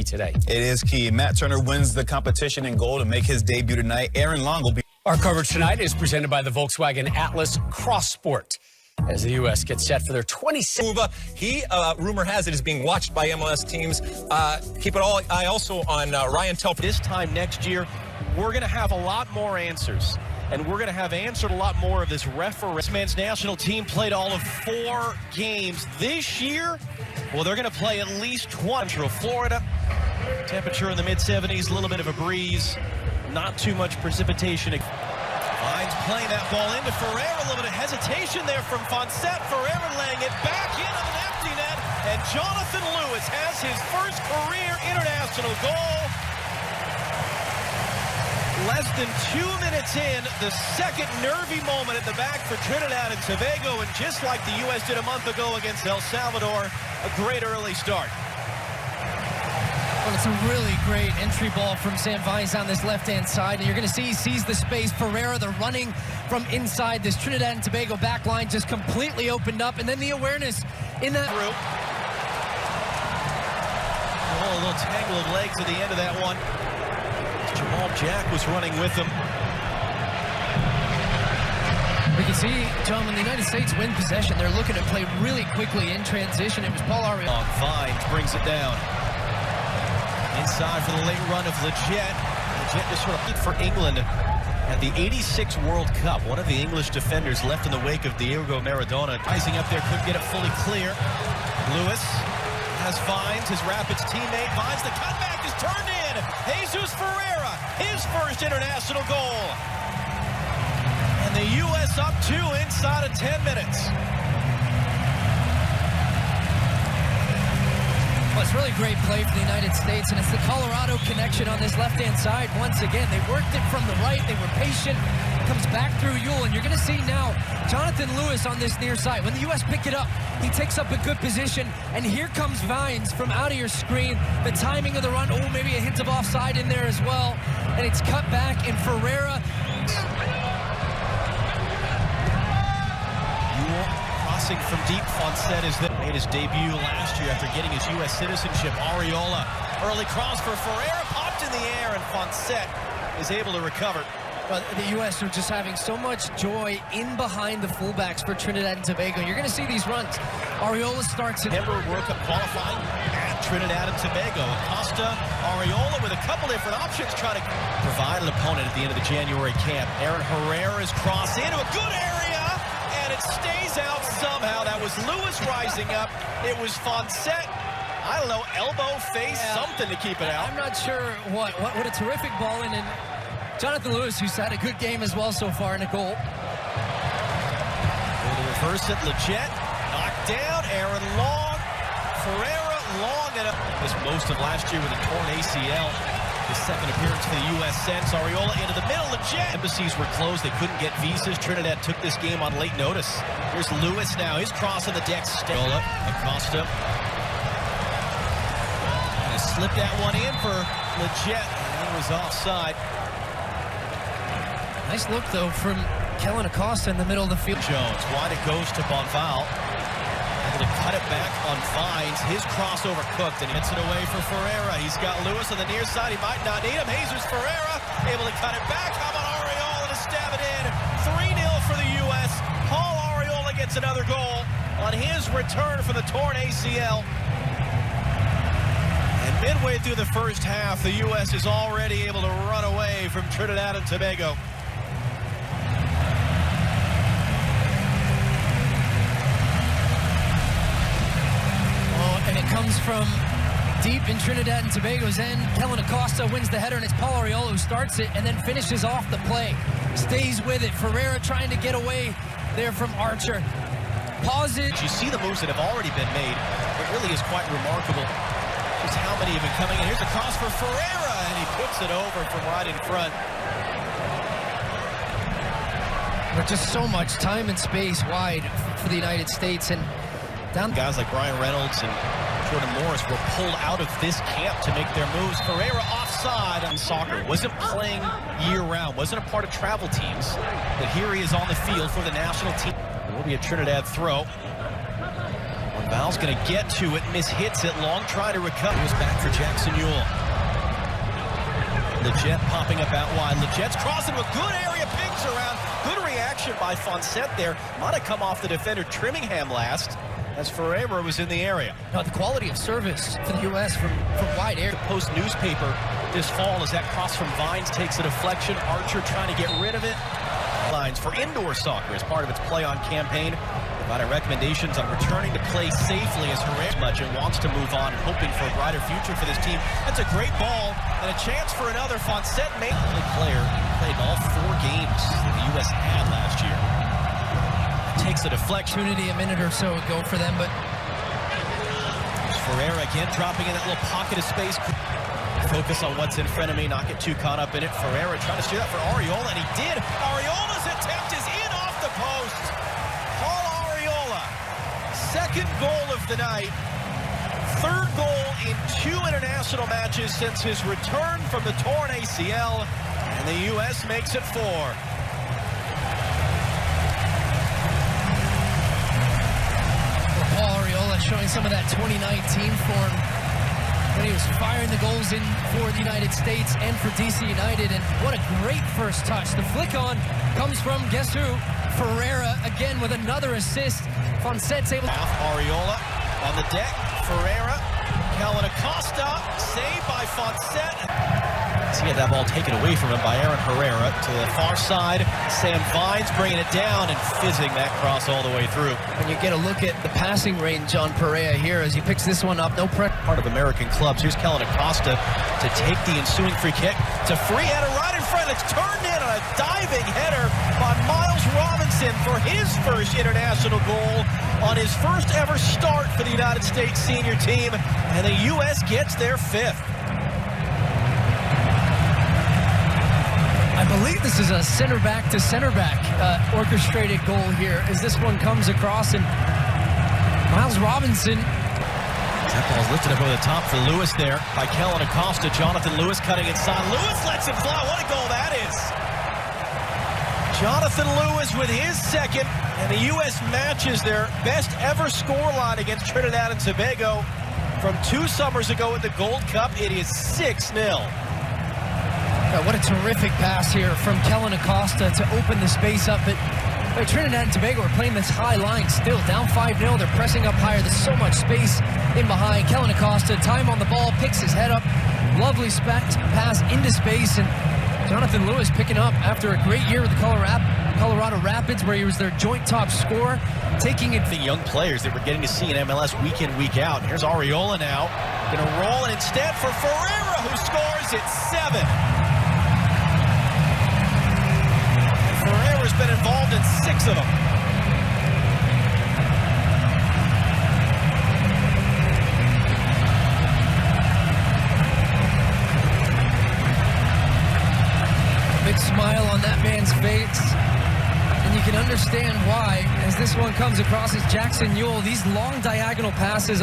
today. It is key. Matt Turner wins the competition in goal to make his debut tonight. Aaron Long will be. Our coverage tonight is presented by the Volkswagen Atlas Cross Sport as the U.S. gets set for their 26th. He, rumor has it, is being watched by MLS teams. Keep an eye also on Ryan Telfer. This time next year, we're going to have a lot more answers. And we're going to have answered a lot more of this referee. This men's national team played all of 4 games this year. Well, they're going to play at least 20. Florida, temperature in the mid-70s, a little bit of a breeze, not too much precipitation. Vines playing that ball into Ferreira, a little bit of hesitation there from Fonset. Ferreira laying it back into the empty net, and Jonathan Lewis has his first career international goal. Less than 2 minutes in, the second nervy moment at the back for Trinidad and Tobago, and just like the U.S. did a month ago against El Salvador, a great early start. Well, it's a really great entry ball from Sam Vines on this left-hand side, and you're going to see he sees the space. Ferreira, they're running from inside. This Trinidad and Tobago back line just completely opened up, and then the awareness in that group. Oh, a little tangle of legs at the end of that one. Jamal Jack was running with them. We can see, John, when the United States win possession, they're looking to play really quickly in transition. It was Paul Arriola. Vines brings it down. Inside for the late run of Leggett. Leggett just sort of beat for England at the '86 World Cup. One of the English defenders left in the wake of Diego Maradona. Rising up there, couldn't get it fully clear. Lewis has Vines, his Rapids teammate. Vines, the cutback is turned in. Jesus Ferreira, his first international goal. And the U.S. up 2 inside of 10 minutes. Well, it's really great play for the United States, and it's the Colorado connection on this left-hand side. Once again, they worked it from the right. They were patient. Comes back through Yule, and you're going to see now Jonathan Lewis on this near side. When the U.S. pick it up, he takes up a good position, and here comes Vines from out of your screen. The timing of the run, oh, maybe a hint of offside in there as well, and it's cut back, and Ferreira. Yule crossing from deep. Fonset is that made his debut last year after getting his U.S. citizenship. Arriola, early cross for Ferreira, popped in the air, and Fonset is able to recover. But the U.S. are just having so much joy in behind the fullbacks for Trinidad and Tobago. You're going to see these runs. Arriola starts it. Denver World Cup qualifying at Trinidad and Tobago. Acosta, Arriola with a couple different options trying to provide an opponent at the end of the January camp. Aaron Herrera's cross into a good area, and it stays out somehow. That was Lewis rising up. It was Fonset. I don't know, elbow, face, something to keep it out. I'm not sure what a terrific ball in, and Jonathan Lewis, who's had a good game as well so far in a goal. Able to reverse it, Leggett, knocked down, Aaron Long, Ferreira, Long, and missed most of last year with a torn ACL. His second appearance for the U.S. sends Arriola into the middle, Leggett. Embassies were closed, they couldn't get visas. Trinidad took this game on late notice. Here's Lewis now, his cross on the deck. Arriola, Acosta. And slipped that one in for Leggett, and he was offside. Nice look, though, from Kellen Acosta in the middle of the field. Jones, wide it goes to Bonval. Able to cut it back on Vines. His crossover cooked, and he gets it away for Ferreira. He's got Lewis on the near side. He might not need him. Jesus Ferreira able to cut it back. How about Arriola to stab it in? 3-0 for the U.S. Paul Arriola gets another goal on his return from the torn ACL. And midway through the first half, the U.S. is already able to run away from Trinidad and Tobago. And it comes from deep in Trinidad and Tobago's end. Kellen Acosta wins the header, and it's Paul Arriola who starts it and then finishes off the play. Stays with it. Ferreira trying to get away there from Archer. Pauses. You see the moves that have already been made. It really is quite remarkable just how many have been coming in. Here's a cross for Ferreira, and he puts it over from right in front. But just so much time and space wide for the United States, and down guys like Brian Reynolds and Jordan Morris were pulled out of this camp to make their moves. Ferreira offside on soccer. Wasn't playing year-round. Wasn't a part of travel teams. But here he is on the field for the national team. It will be a Trinidad throw. On Val's going to get to it, hits it, long try to recover. It was back for Jackson Ewell. Leggett popping up out wide. Leggett's crossing with good area, pings around. Good reaction by Fonsette there. Might have come off the defender Trimmingham last, as Ferreira was in the area. Now, the quality of service for the U.S. from wide area. The Post newspaper this fall as that cross from Vines takes a deflection. Archer trying to get rid of it. Lines for indoor soccer as part of its play on campaign, providing recommendations on returning to play safely as Herrera much and wants to move on and hoping for a brighter future for this team. That's a great ball and a chance for another. Fonsette made the player played all 4 games that the U.S. had last year. Takes a deflection. Opportunity a minute or so ago for them, but Ferreira again dropping in that little pocket of space. Focus on what's in front of me, not get too caught up in it. Ferreira trying to steer that for Arriola, and he did. Arriola's attempt is in off the post. Paul Arriola, second goal of the night. Third goal in 2 international matches since his return from the torn ACL, and the U.S. makes it 4. Paul Arriola showing some of that 2019 form when he was firing the goals in for the United States and for DC United, and what a great first touch. The flick on comes from, guess who? Ferreira again with another assist. Fonsette's able to... Arriola on the deck, Ferreira, Calvin Acosta, saved by Fonsette. He had that ball taken away from him by Aaron Herrera to the far side. Sam Vines bringing it down and fizzing that cross all the way through. When you get a look at the passing range on Perea here as he picks this one up, no pressure. Part of American clubs. Here's Calvin Acosta to take the ensuing free kick. It's a free header right in front. It's turned in on a diving header by Miles Robinson for his first international goal on his first ever start for the United States senior team. And the U.S. gets their 5th. I believe this is a center back to center back orchestrated goal here as this one comes across, and Miles Robinson. That ball's lifted up over the top for Lewis there by Kellen Acosta. Jonathan Lewis cutting inside. Lewis lets him fly. What a goal that is. Jonathan Lewis with his second, and the U.S. matches their best ever scoreline against Trinidad and Tobago from 2 summers ago at the Gold Cup. It is 6-0. What a terrific pass here from Kellen Acosta to open the space up. But Trinidad and Tobago are playing this high line still, down 5-0. They're pressing up higher. There's so much space in behind. Kellen Acosta, time on the ball, picks his head up. Lovely pass into space, and Jonathan Lewis picking up after a great year with the Colorado Rapids, where he was their joint top scorer, taking it. The young players that we're getting to see in MLS week in, week out. Here's Arriola now, going to roll it instead for Ferreira, who scores at 7. Ferreira's been involved in 6 of them. Big smile on that man's face, and you can understand why as this one comes across as Jackson Ewell. These long diagonal passes